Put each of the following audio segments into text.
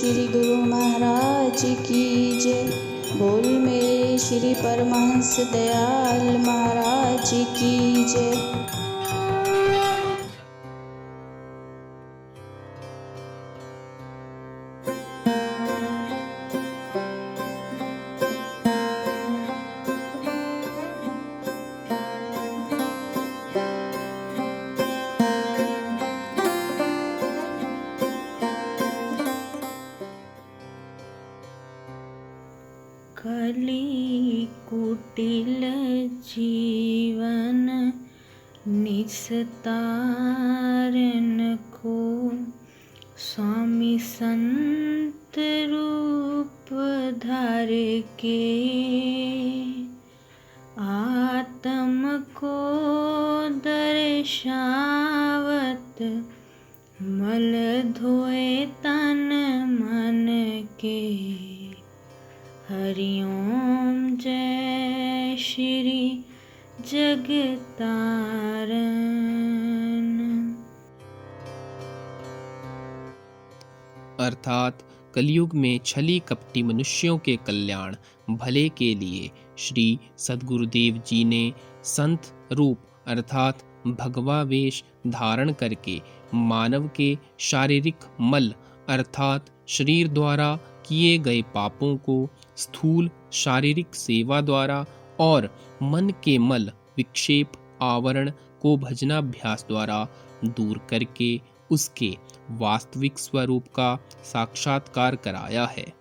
श्री गुरु महाराज की जय। बोल मेरे श्री परमहंस दयाल महाराज की जय। कली कुटिल जीवन निस्तारण को, स्वामी संत रूप धार के, आत्म को दर्शावत, मल धोए तन मन के। हरि ओम जय श्री जगतारण। अर्थात कलयुग में छली कपटी मनुष्यों के कल्याण भले के लिए श्री सद्गुरुदेव जी ने संत रूप अर्थात भगवा वेश धारण करके मानव के शारीरिक मल अर्थात शरीर द्वारा किए गए पापों को स्थूल शारीरिक सेवा द्वारा और मन के मल विक्षेप आवरण को भजनाभ्यास द्वारा दूर करके उसके वास्तविक स्वरूप का साक्षात्कार कराया है।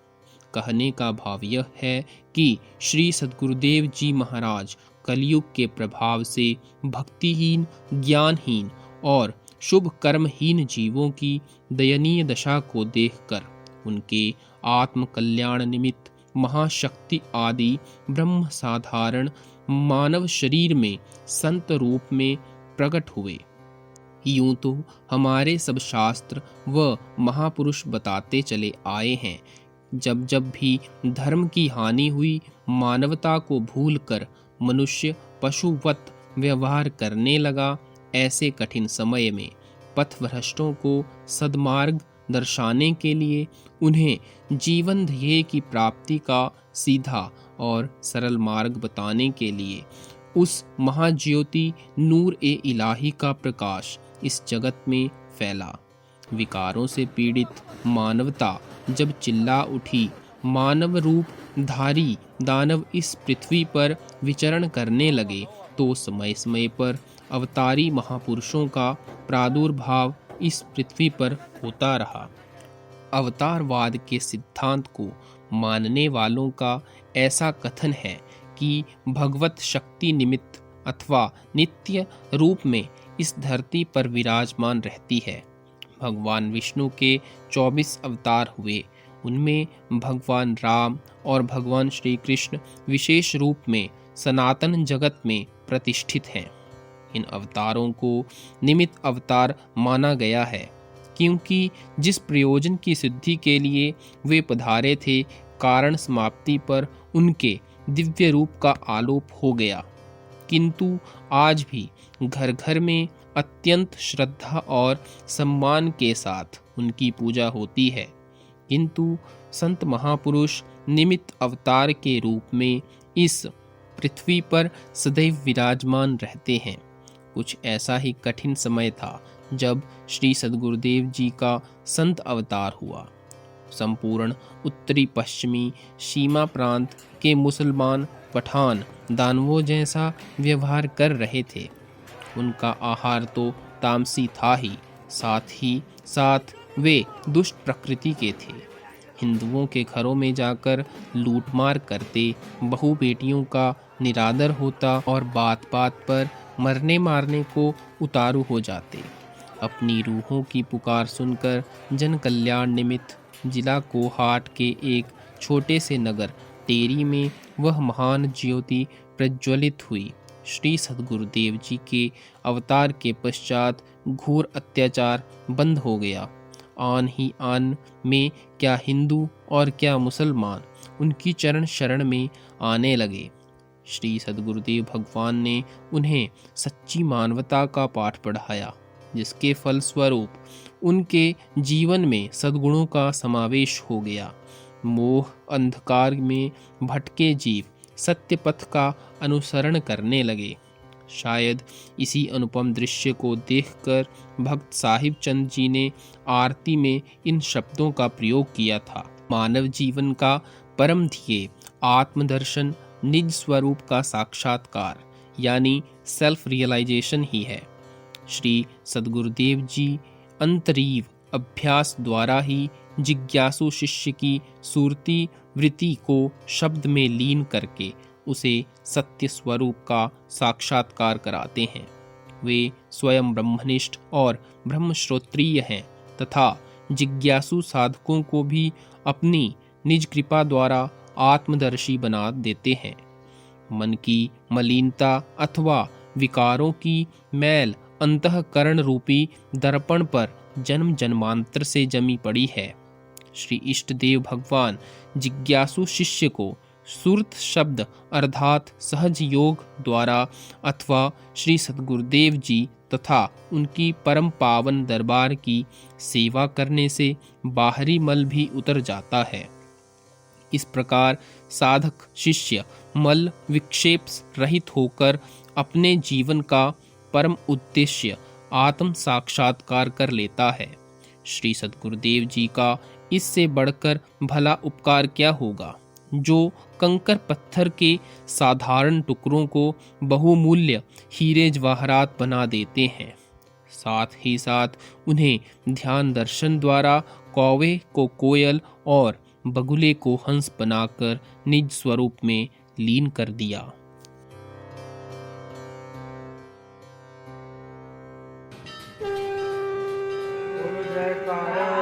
कहने का भाव यह है कि श्री सद्गुरुदेव जी महाराज कलयुग के प्रभाव से भक्तिहीन, ज्ञानहीन और शुभ कर्महीन जीवों की दयनीय दशा को देखकर उनके आत्म कल्याण निमित्त महाशक्ति आदि ब्रह्म साधारण मानव शरीर में संत रूप में प्रकट हुए। यूं तो हमारे सब शास्त्र व महापुरुष बताते चले आए हैं, जब जब भी धर्म की हानि हुई, मानवता को भूलकर मनुष्य पशुवत व्यवहार करने लगा, ऐसे कठिन समय में पथभ्रष्टों को सद्मार्ग दर्शाने के लिए उन्हें जीवन ध्येय की प्राप्ति का सीधा और सरल मार्ग बताने के लिए उस महाज्योति नूर ए इलाही का प्रकाश इस जगत में फैला। विकारों से पीड़ित मानवता जब चिल्ला उठी, मानव रूप धारी दानव इस पृथ्वी पर विचरण करने लगे, तो समय समय पर अवतारी महापुरुषों का प्रादुर्भाव इस पृथ्वी पर होता रहा। अवतारवाद के सिद्धांत को मानने वालों का ऐसा कथन है कि भगवत शक्ति निमित्त अथवा नित्य रूप में इस धरती पर विराजमान रहती है। भगवान विष्णु के 24 अवतार हुए, उनमें भगवान राम और भगवान श्री कृष्ण विशेष रूप में सनातन जगत में प्रतिष्ठित हैं। इन अवतारों को निमित्त अवतार माना गया है, क्योंकि जिस प्रयोजन की सिद्धि के लिए वे पधारे थे, कारण समाप्ति पर उनके दिव्य रूप का आलोप हो गया। किंतु आज भी घर घर में अत्यंत श्रद्धा और सम्मान के साथ उनकी पूजा होती है। किंतु संत महापुरुष निमित्त अवतार के रूप में इस पृथ्वी पर सदैव विराजमान रहते हैं। कुछ ऐसा ही कठिन समय था जब श्री सद्गुरुदेव जी का संत अवतार हुआ। संपूर्ण उत्तरी पश्चिमी सीमा प्रांत के मुसलमान पठान दानवों जैसा व्यवहार कर रहे थे। उनका आहार तो तामसी था ही साथ वे दुष्ट प्रकृति के थे। हिंदुओं के घरों में जाकर लूटमार करते, बहू बेटियों का निरादर होता और बात बात पर मरने मारने को उतारू हो जाते। अपनी रूहों की पुकार सुनकर जन कल्याण निमित्त जिला कोहाट के एक छोटे से नगर टेरी में वह महान ज्योति प्रज्वलित हुई। श्री सद्गुरुदेव जी के अवतार के पश्चात घोर अत्याचार बंद हो गया। आन ही आन में क्या हिंदू और क्या मुसलमान उनकी चरण शरण में आने लगे। श्री सद्गुरुदेव भगवान ने उन्हें सच्ची मानवता का पाठ पढ़ाया। जिसके फलस्वरूप उनके जीवन में सद्गुणों का समावेश हो गया। मोह अंधकार में भटके जीव सत्य पथ का अनुसरण करने लगे। शायद इसी अनुपम दृश्य को देखकर भक्त साहिब चंद जी ने आरती में इन शब्दों का प्रयोग किया था। मानव जीवन का परम ध्येय आत्मदर्शन, निज स्वरूप का साक्षात्कार यानी सेल्फ रियलाइजेशन ही है। श्री सद्गुरुदेव जी अंतरीव अभ्यास द्वारा ही जिज्ञासु शिष्य की सुरती वृत्ति को शब्द में लीन करके उसे सत्य स्वरूप का साक्षात्कार कराते हैं। वे स्वयं ब्रह्मनिष्ठ और ब्रह्मश्रोत्रिय हैं तथा जिज्ञासु साधकों को भी अपनी निज कृपा द्वारा आत्मदर्शी बना देते हैं। मन की मलिनता अथवा विकारों की मैल अंतःकरण रूपी दर्पण पर जन्म जन्मांतर से जमी पड़ी है। श्री इष्ट देव भगवान जिज्ञासु शिष्य को सुरत शब्द अर्थात सहज योग द्वारा अथवा श्री सद्गुरुदेव जी तथा उनकी परम पावन दरबार की सेवा करने से बाहरी मल भी उतर जाता है। इस प्रकार साधक शिष्य मल विक्षेप रहित होकर अपने जीवन का परम उद्देश्य आत्म साक्षात्कार कर लेता है। श्री सद्गुरुदेव जी का इससे बढ़कर भला उपकार क्या होगा, जो कंकर पत्थर के साधारण टुकड़ों को बहुमूल्य हीरे जवाहरात बना देते हैं। साथ ही साथ उन्हें ध्यान दर्शन द्वारा कौवे को कोयल और बगुले को हंस बनाकर निज स्वरूप में लीन कर दिया। जयकारा